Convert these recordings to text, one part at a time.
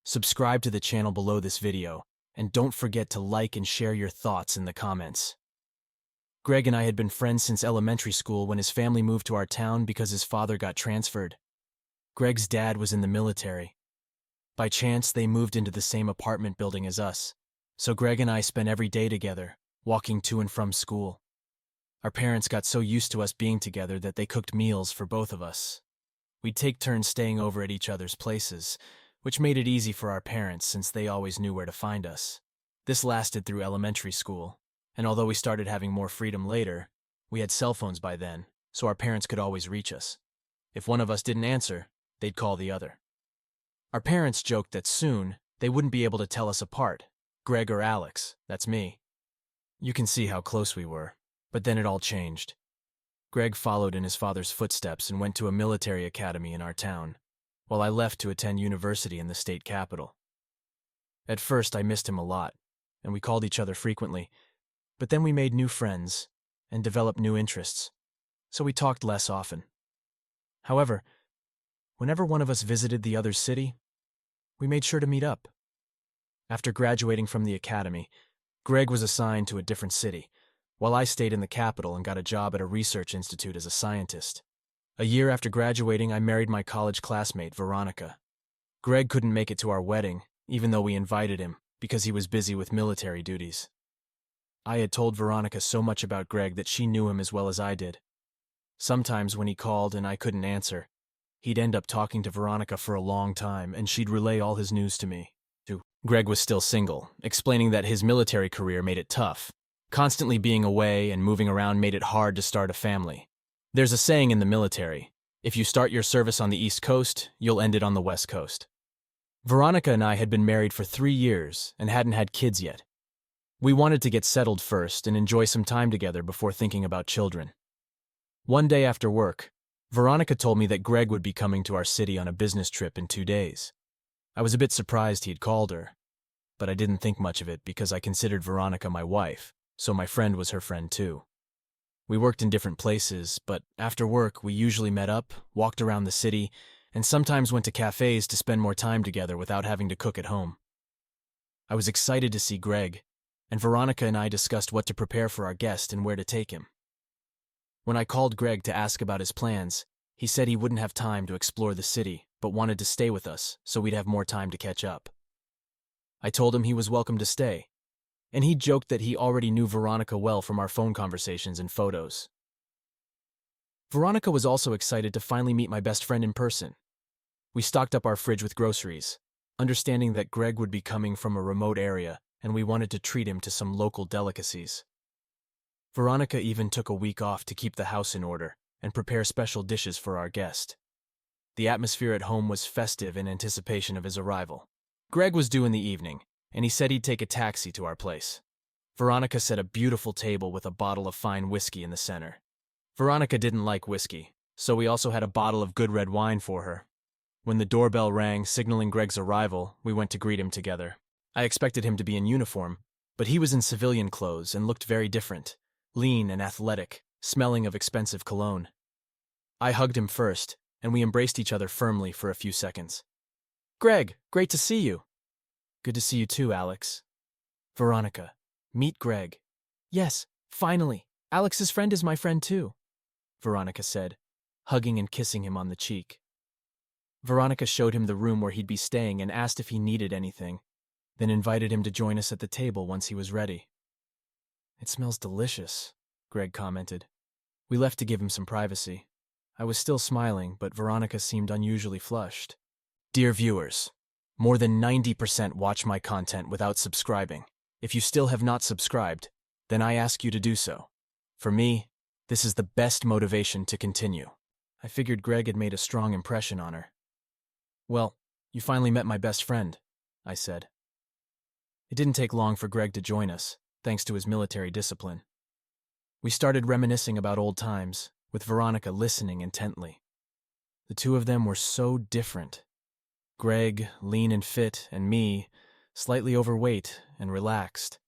Subscribe to the channel below this video, and don't forget to like and share your thoughts in the comments. Greg and I had been friends since elementary school when his family moved to our town because his father got transferred. Greg's dad was in the military. By chance, they moved into the same apartment building as us, so Greg and I spent every day together, walking to and from school. Our parents got so used to us being together that they cooked meals for both of us. We'd take turns staying over at each other's places, which made it easy for our parents since they always knew where to find us. This lasted through elementary school, and although we started having more freedom later, we had cell phones by then, so our parents could always reach us. If one of us didn't answer, they'd call the other. Our parents joked that soon they wouldn't be able to tell us apart, Greg or Alex, that's me. You can see how close we were, but then it all changed. Greg followed in his father's footsteps and went to a military academy in our town, while I left to attend university in the state capital. At first, I missed him a lot, and we called each other frequently, but then we made new friends and developed new interests, so we talked less often. However, whenever one of us visited the other's city, we made sure to meet up. After graduating from the academy, Greg was assigned to a different city, while I stayed in the capital and got a job at a research institute as a scientist. A year after graduating, I married my college classmate, Veronica. Greg couldn't make it to our wedding, even though we invited him, because he was busy with military duties. I had told Veronica so much about Greg that she knew him as well as I did. Sometimes when he called and I couldn't answer, he'd end up talking to Veronica for a long time, and she'd relay all his news to me. Greg was still single, explaining that his military career made it tough. Constantly being away and moving around made it hard to start a family. There's a saying in the military, if you start your service on the East Coast, you'll end it on the West Coast. Veronica and I had been married for 3 years and hadn't had kids yet. We wanted to get settled first and enjoy some time together before thinking about children. One day after work, Veronica told me that Greg would be coming to our city on a business trip in 2 days. I was a bit surprised he'd called her, but I didn't think much of it because I considered Veronica my wife, so my friend was her friend too. We worked in different places, but after work we usually met up, walked around the city, and sometimes went to cafes to spend more time together without having to cook at home. I was excited to see Greg, and Veronica and I discussed what to prepare for our guest and where to take him. When I called Greg to ask about his plans, he said he wouldn't have time to explore the city, but wanted to stay with us so we'd have more time to catch up. I told him he was welcome to stay, and he joked that he already knew Veronica well from our phone conversations and photos. Veronica was also excited to finally meet my best friend in person. We stocked up our fridge with groceries, understanding that Greg would be coming from a remote area and we wanted to treat him to some local delicacies. Veronica even took a week off to keep the house in order and prepare special dishes for our guest. The atmosphere at home was festive in anticipation of his arrival. Greg was due in the evening, and he said he'd take a taxi to our place. Veronica set a beautiful table with a bottle of fine whiskey in the center. Veronica didn't like whiskey, so we also had a bottle of good red wine for her. When the doorbell rang, signaling Greg's arrival, we went to greet him together. I expected him to be in uniform, but he was in civilian clothes and looked very different, lean and athletic, smelling of expensive cologne. I hugged him first, and we embraced each other firmly for a few seconds. "Greg, great to see you." "Good to see you too, Alex." "Veronica, meet Greg." "Yes, finally. Alex's friend is my friend too," Veronica said, hugging and kissing him on the cheek. Veronica showed him the room where he'd be staying and asked if he needed anything, then invited him to join us at the table once he was ready. "It smells delicious," Greg commented. We left to give him some privacy. I was still smiling, but Veronica seemed unusually flushed. Dear viewers, more than 90% watch my content without subscribing. If you still have not subscribed, then I ask you to do so. For me, this is the best motivation to continue. I figured Greg had made a strong impression on her. "Well, you finally met my best friend," I said. It didn't take long for Greg to join us, thanks to his military discipline. We started reminiscing about old times, with Veronica listening intently. The two of them were so different. Greg, lean and fit, and me, slightly overweight and relaxed.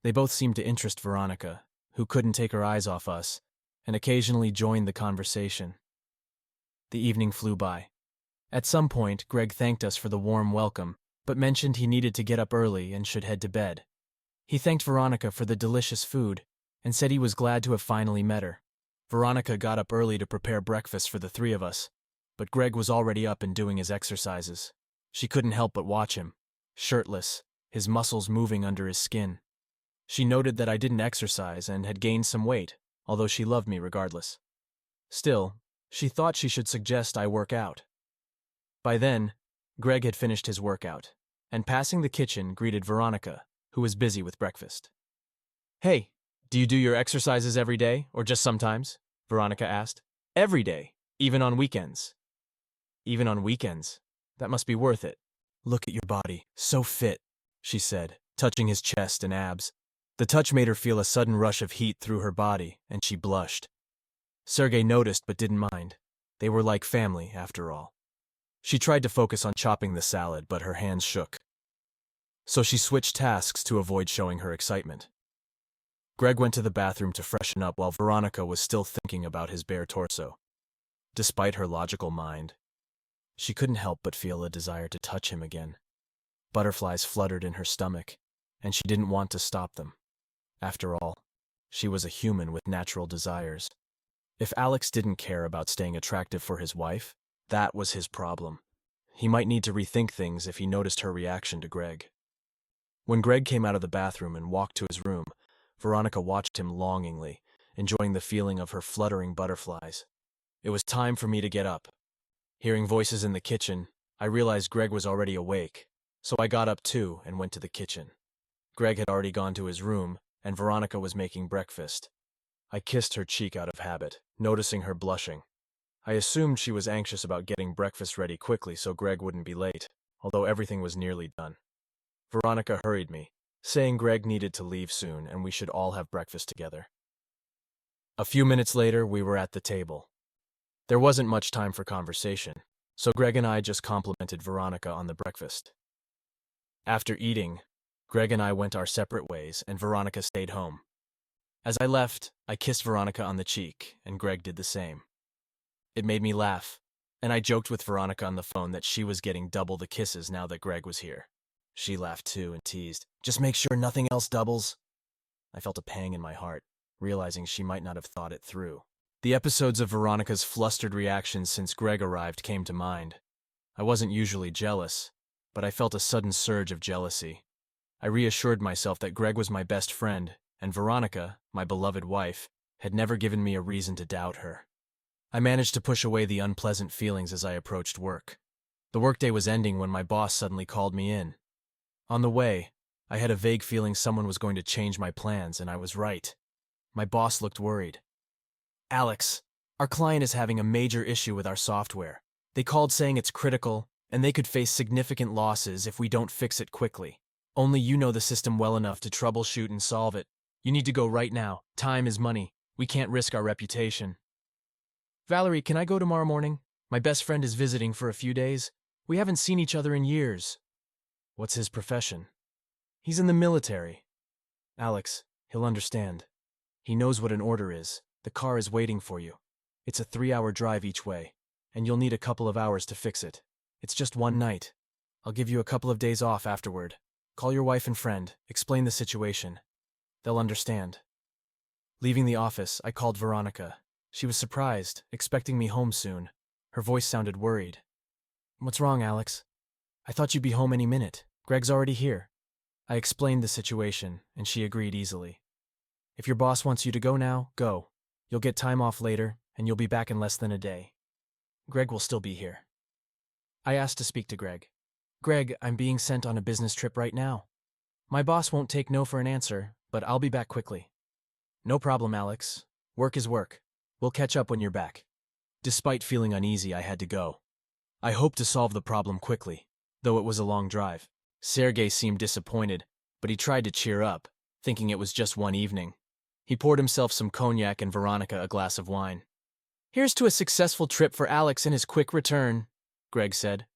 They both seemed to interest Veronica, who couldn't take her eyes off us, and occasionally joined the conversation. The evening flew by. At some point, Greg thanked us for the warm welcome but mentioned he needed to get up early and should head to bed. He thanked Veronica for the delicious food and said he was glad to have finally met her. Veronica got up early to prepare breakfast for the three of us, but Greg was already up and doing his exercises. She couldn't help but watch him, shirtless, his muscles moving under his skin. She noted that I didn't exercise and had gained some weight, although she loved me regardless. Still, she thought she should suggest I work out. By then, Greg had finished his workout, and passing the kitchen greeted Veronica, who was busy with breakfast. "Hey, do you do your exercises every day, or just sometimes?" Veronica asked. "Every day, even on weekends." "Even on weekends? That must be worth it. Look at your body, so fit," she said, touching his chest and abs. The touch made her feel a sudden rush of heat through her body, and she blushed. Sergei noticed but didn't mind. They were like family, after all. She tried to focus on chopping the salad, but her hands shook. So she switched tasks to avoid showing her excitement. Greg went to the bathroom to freshen up while Veronica was still thinking about his bare torso. Despite her logical mind, she couldn't help but feel a desire to touch him again. Butterflies fluttered in her stomach, and she didn't want to stop them. After all, she was a human with natural desires. If Alex didn't care about staying attractive for his wife, that was his problem. He might need to rethink things if he noticed her reaction to Greg. When Greg came out of the bathroom and walked to his room, Veronica watched him longingly, enjoying the feeling of her fluttering butterflies. It was time for me to get up. Hearing voices in the kitchen, I realized Greg was already awake, so I got up too and went to the kitchen. Greg had already gone to his room, and Veronica was making breakfast. I kissed her cheek out of habit, noticing her blushing. I assumed she was anxious about getting breakfast ready quickly so Greg wouldn't be late, although everything was nearly done. Veronica hurried me, saying Greg needed to leave soon and we should all have breakfast together. A few minutes later, we were at the table. There wasn't much time for conversation, so Greg and I just complimented Veronica on the breakfast. After eating, Greg and I went our separate ways and Veronica stayed home. As I left, I kissed Veronica on the cheek, and Greg did the same. It made me laugh, and I joked with Veronica on the phone that she was getting double the kisses now that Greg was here. She laughed too and teased, "Just make sure nothing else doubles." I felt a pang in my heart, realizing she might not have thought it through. The episodes of Veronica's flustered reactions since Greg arrived came to mind. I wasn't usually jealous, but I felt a sudden surge of jealousy. I reassured myself that Greg was my best friend, and Veronica, my beloved wife, had never given me a reason to doubt her. I managed to push away the unpleasant feelings as I approached work. The workday was ending when my boss suddenly called me in. On the way, I had a vague feeling someone was going to change my plans, and I was right. My boss looked worried. "Alex, our client is having a major issue with our software. They called saying it's critical, and they could face significant losses if we don't fix it quickly. Only you know the system well enough to troubleshoot and solve it. You need to go right now. Time is money. We can't risk our reputation." "Valerie, can I go tomorrow morning? My best friend is visiting for a few days. We haven't seen each other in years." "What's his profession?" "He's in the military." "Alex, he'll understand. He knows what an order is. The car is waiting for you. It's a 3-hour drive each way, and you'll need a couple of hours to fix it. It's just one night. I'll give you a couple of days off afterward. Call your wife and friend, explain the situation. They'll understand." Leaving the office, I called Veronica. She was surprised, expecting me home soon. Her voice sounded worried. "What's wrong, Alex? I thought you'd be home any minute. Greg's already here." I explained the situation, and she agreed easily. "If your boss wants you to go now, go. You'll get time off later, and you'll be back in less than a day. Greg will still be here." I asked to speak to Greg. "Greg, I'm being sent on a business trip right now. My boss won't take no for an answer, but I'll be back quickly." "No problem, Alex. Work is work. We'll catch up when you're back." Despite feeling uneasy, I had to go. I hoped to solve the problem quickly, though it was a long drive. Sergei seemed disappointed, but he tried to cheer up, thinking it was just one evening. He poured himself some cognac and Veronica a glass of wine. "Here's to a successful trip for Alex and his quick return," Greg said.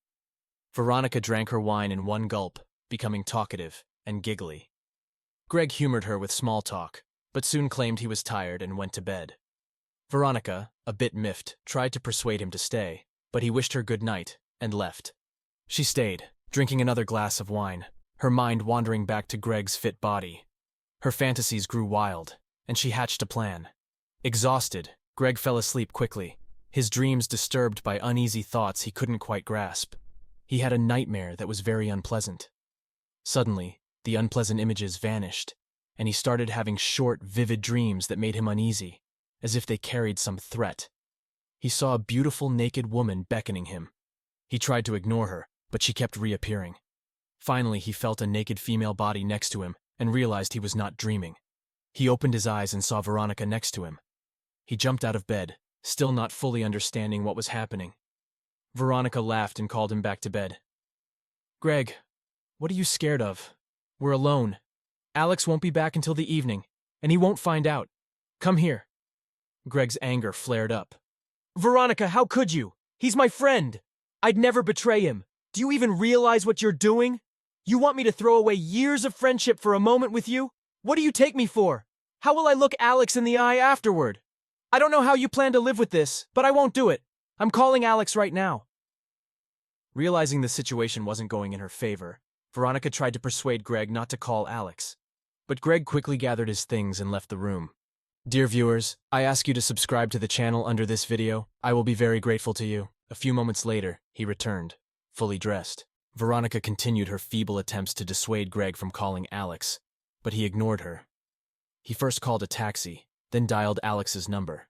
Veronica drank her wine in one gulp, becoming talkative and giggly. Greg humored her with small talk, but soon claimed he was tired and went to bed. Veronica, a bit miffed, tried to persuade him to stay, but he wished her good night and left. She stayed, drinking another glass of wine, her mind wandering back to Greg's fit body. Her fantasies grew wild, and she hatched a plan. Exhausted, Greg fell asleep quickly, his dreams disturbed by uneasy thoughts he couldn't quite grasp. He had a nightmare that was very unpleasant. Suddenly, the unpleasant images vanished, and he started having short, vivid dreams that made him uneasy, as if they carried some threat. He saw a beautiful naked woman beckoning him. He tried to ignore her, but she kept reappearing. Finally, he felt a naked female body next to him and realized he was not dreaming. He opened his eyes and saw Veronica next to him. He jumped out of bed, still not fully understanding what was happening. Veronica laughed and called him back to bed. "Greg, what are you scared of? We're alone. Alex won't be back until the evening, and he won't find out. Come here." Greg's anger flared up. "Veronica, how could you? He's my friend. I'd never betray him. Do you even realize what you're doing? You want me to throw away years of friendship for a moment with you? What do you take me for? How will I look Alex in the eye afterward? I don't know how you plan to live with this, but I won't do it. I'm calling Alex right now." Realizing the situation wasn't going in her favor, Veronica tried to persuade Greg not to call Alex. But Greg quickly gathered his things and left the room. Dear viewers, I ask you to subscribe to the channel under this video. I will be very grateful to you. A few moments later, he returned, fully dressed. Veronica continued her feeble attempts to dissuade Greg from calling Alex, but he ignored her. He first called a taxi, then dialed Alex's number.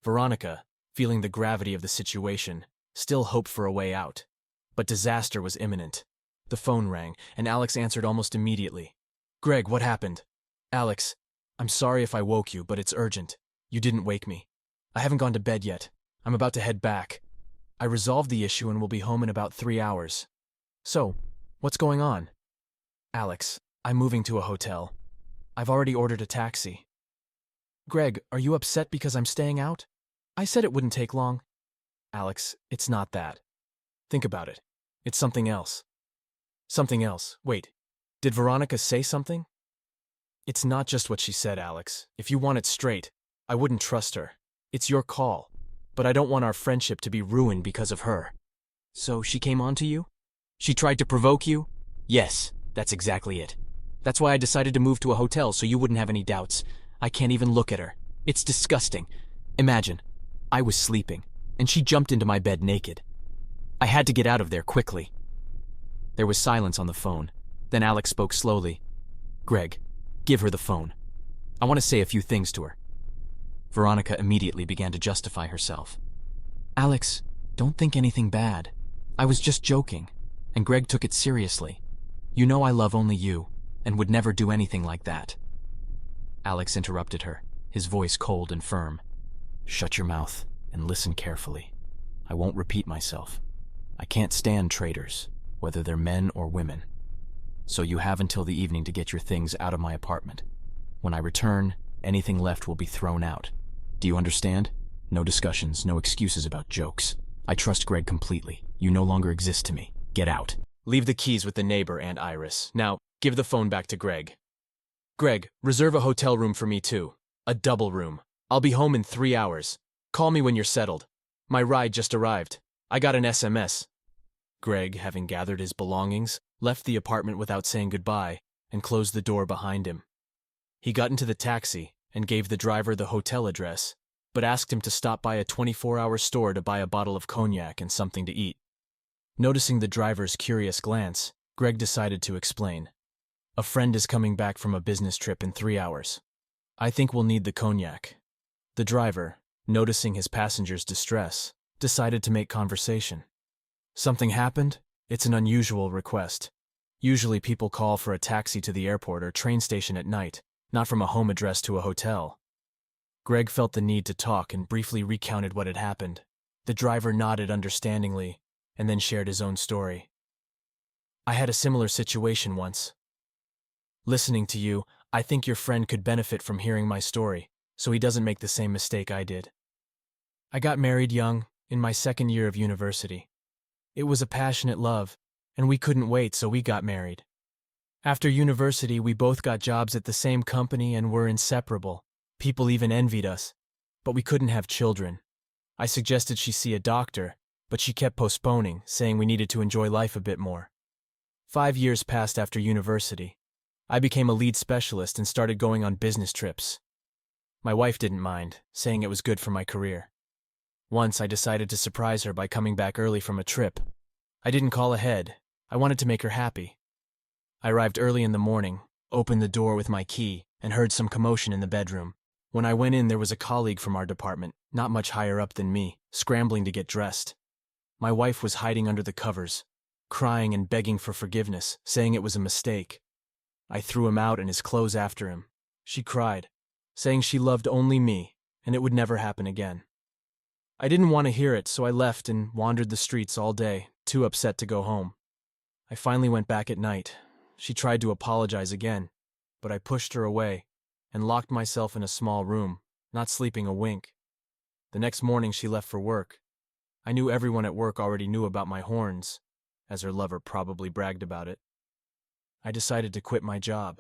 Veronica, feeling the gravity of the situation, still hoped for a way out. But disaster was imminent. The phone rang, and Alex answered almost immediately. "Greg, what happened?" "Alex, I'm sorry if I woke you, but it's urgent. You didn't wake me. I haven't gone to bed yet. I'm about to head back. I resolved the issue and will be home in about 3 hours. So, what's going on?" "Alex, I'm moving to a hotel. I've already ordered a taxi." "Greg, are you upset because I'm staying out? I said it wouldn't take long." "Alex, it's not that. Think about it. It's something else." "Something else? Wait, did Veronica say something?" "It's not just what she said, Alex. If you want it straight, I wouldn't trust her. It's your call, but I don't want our friendship to be ruined because of her." "So she came on to you? She tried to provoke you?" "Yes, that's exactly it. That's why I decided to move to a hotel so you wouldn't have any doubts. I can't even look at her. It's disgusting. Imagine, I was sleeping, and she jumped into my bed naked. I had to get out of there quickly." There was silence on the phone. Then Alex spoke slowly. "Greg, give her the phone. I want to say a few things to her." Veronica immediately began to justify herself. "Alex, don't think anything bad. I was just joking, and Greg took it seriously. You know I love only you, and would never do anything like that." Alex interrupted her, his voice cold and firm. "Shut your mouth and listen carefully. I won't repeat myself. I can't stand traitors, whether they're men or women. So you have until the evening to get your things out of my apartment. When I return, anything left will be thrown out. Do you understand? No discussions, no excuses about jokes. I trust Greg completely. You no longer exist to me. Get out." "Leave the keys with the neighbor, Aunt Iris. Now, give the phone back to Greg. Greg, reserve a hotel room for me too. A double room. I'll be home in 3 hours. Call me when you're settled. My ride just arrived. I got an SMS." Greg, having gathered his belongings, left the apartment without saying goodbye and closed the door behind him. He got into the taxi and gave the driver the hotel address, but asked him to stop by a 24-hour store to buy a bottle of cognac and something to eat. Noticing the driver's curious glance, Greg decided to explain. "A friend is coming back from a business trip in 3 hours. I think we'll need the cognac." The driver, noticing his passenger's distress, decided to make conversation. "Something happened? It's an unusual request. Usually people call for a taxi to the airport or train station at night, not from a home address to a hotel." Greg felt the need to talk and briefly recounted what had happened. The driver nodded understandingly and then shared his own story. "I had a similar situation once. Listening to you, I think your friend could benefit from hearing my story, so he doesn't make the same mistake I did. I got married young, in my 2nd year of university. It was a passionate love, and we couldn't wait, so we got married. After university, we both got jobs at the same company and were inseparable. People even envied us, but we couldn't have children. I suggested she see a doctor, but she kept postponing, saying we needed to enjoy life a bit more. 5 years passed after university. I became a lead specialist and started going on business trips. My wife didn't mind, saying it was good for my career. Once I decided to surprise her by coming back early from a trip. I didn't call ahead. I wanted to make her happy. I arrived early in the morning, opened the door with my key, and heard some commotion in the bedroom. When I went in, there was a colleague from our department, not much higher up than me, scrambling to get dressed. My wife was hiding under the covers, crying and begging for forgiveness, saying it was a mistake. I threw him out and his clothes after him. She cried, saying she loved only me, and it would never happen again. I didn't want to hear it, so I left and wandered the streets all day, too upset to go home. I finally went back at night. She tried to apologize again, but I pushed her away and locked myself in a small room, not sleeping a wink. The next morning she left for work. I knew everyone at work already knew about my horns, as her lover probably bragged about it. I decided to quit my job.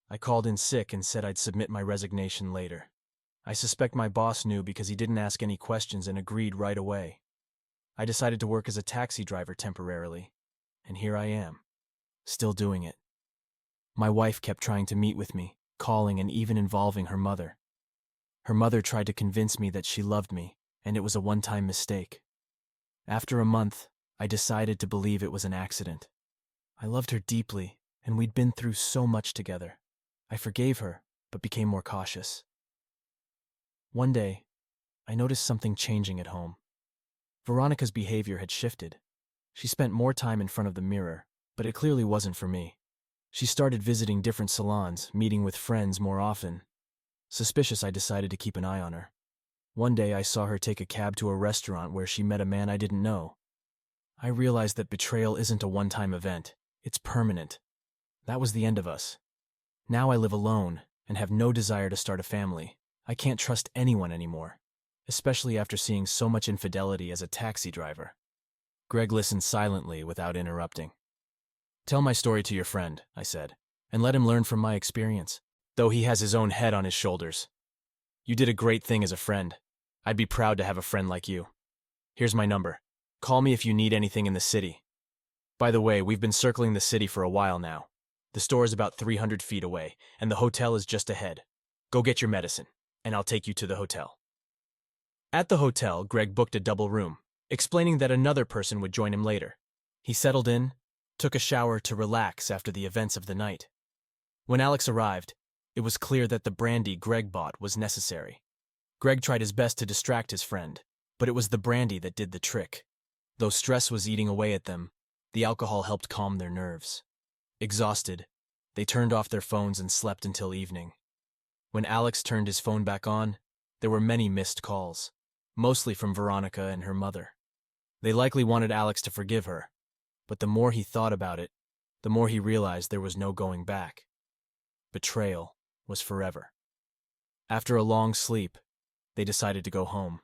I called in sick and said I'd submit my resignation later. I suspect my boss knew because he didn't ask any questions and agreed right away. I decided to work as a taxi driver temporarily, and here I am, still doing it. My wife kept trying to meet with me, calling and even involving her mother. Her mother tried to convince me that she loved me, and it was a one-time mistake. After a month, I decided to believe it was an accident. I loved her deeply, and we'd been through so much together. I forgave her, but became more cautious. One day, I noticed something changing at home. Veronica's behavior had shifted. She spent more time in front of the mirror, but it clearly wasn't for me. She started visiting different salons, meeting with friends more often. Suspicious, I decided to keep an eye on her. One day I saw her take a cab to a restaurant where she met a man I didn't know. I realized that betrayal isn't a one-time event, it's permanent. That was the end of us. Now I live alone and have no desire to start a family. I can't trust anyone anymore, especially after seeing so much infidelity as a taxi driver. Greg listened silently without interrupting. "Tell my story to your friend," I said, "and let him learn from my experience, though he has his own head on his shoulders. You did a great thing as a friend. I'd be proud to have a friend like you. Here's my number. Call me if you need anything in the city. By the way, we've been circling the city for a while now. The store is about 300 feet away, and the hotel is just ahead. Go get your medicine, and I'll take you to the hotel." At the hotel, Greg booked a double room, explaining that another person would join him later. He settled in, took a shower to relax after the events of the night. When Alex arrived, it was clear that the brandy Greg bought was necessary. Greg tried his best to distract his friend, but it was the brandy that did the trick. Though stress was eating away at them, the alcohol helped calm their nerves. Exhausted, they turned off their phones and slept until evening. When Alex turned his phone back on, there were many missed calls, mostly from Veronica and her mother. They likely wanted Alex to forgive her, but the more he thought about it, the more he realized there was no going back. Betrayal was forever. After a long sleep, they decided to go home.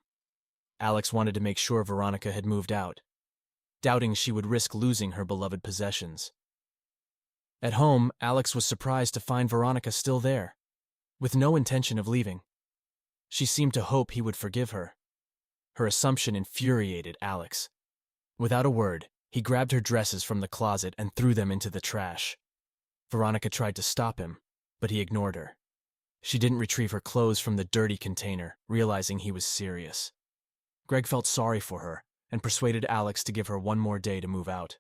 Alex wanted to make sure Veronica had moved out, doubting she would risk losing her beloved possessions. At home, Alex was surprised to find Veronica still there, with no intention of leaving. She seemed to hope he would forgive her. Her assumption infuriated Alex. Without a word, he grabbed her dresses from the closet and threw them into the trash. Veronica tried to stop him, but he ignored her. She didn't retrieve her clothes from the dirty container, realizing he was serious. Greg felt sorry for her and persuaded Alex to give her one more day to move out.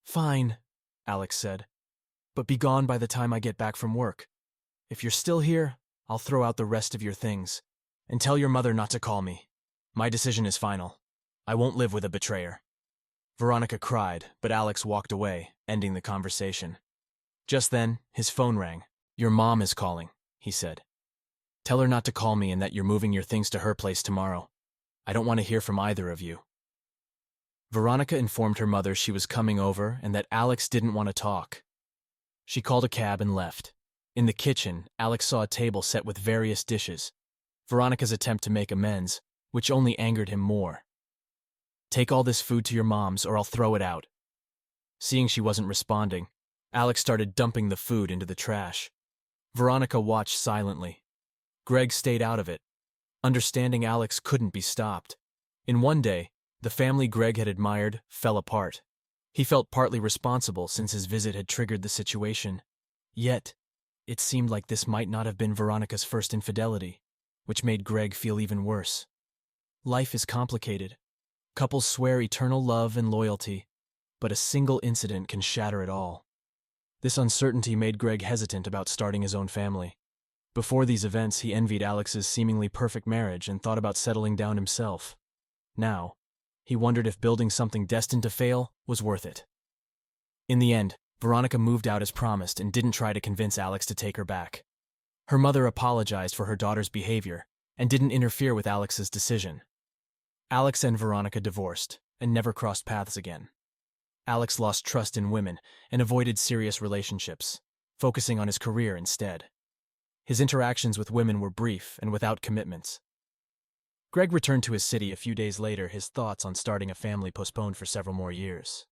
"Fine," Alex said, "but be gone by the time I get back from work. If you're still here, I'll throw out the rest of your things. And tell your mother not to call me. My decision is final. I won't live with a betrayer." Veronica cried, but Alex walked away, ending the conversation. Just then, his phone rang. "Your mom is calling," he said. "Tell her not to call me and that you're moving your things to her place tomorrow. I don't want to hear from either of you." Veronica informed her mother she was coming over and that Alex didn't want to talk. She called a cab and left. In the kitchen, Alex saw a table set with various dishes. Veronica's attempt to make amends, which only angered him more. "Take all this food to your mom's or I'll throw it out." Seeing she wasn't responding, Alex started dumping the food into the trash. Veronica watched silently. Greg stayed out of it. Understanding Alex couldn't be stopped. In one day, the family Greg had admired fell apart. He felt partly responsible since his visit had triggered the situation. Yet, it seemed like this might not have been Veronica's first infidelity, which made Greg feel even worse. Life is complicated. Couples swear eternal love and loyalty, but a single incident can shatter it all. This uncertainty made Greg hesitant about starting his own family. Before these events, he envied Alex's seemingly perfect marriage and thought about settling down himself. Now, he wondered if building something destined to fail was worth it. In the end, Veronica moved out as promised and didn't try to convince Alex to take her back. Her mother apologized for her daughter's behavior and didn't interfere with Alex's decision. Alex and Veronica divorced and never crossed paths again. Alex lost trust in women and avoided serious relationships, focusing on his career instead. His interactions with women were brief and without commitments. Greg returned to his city a few days later, his thoughts on starting a family postponed for several more years.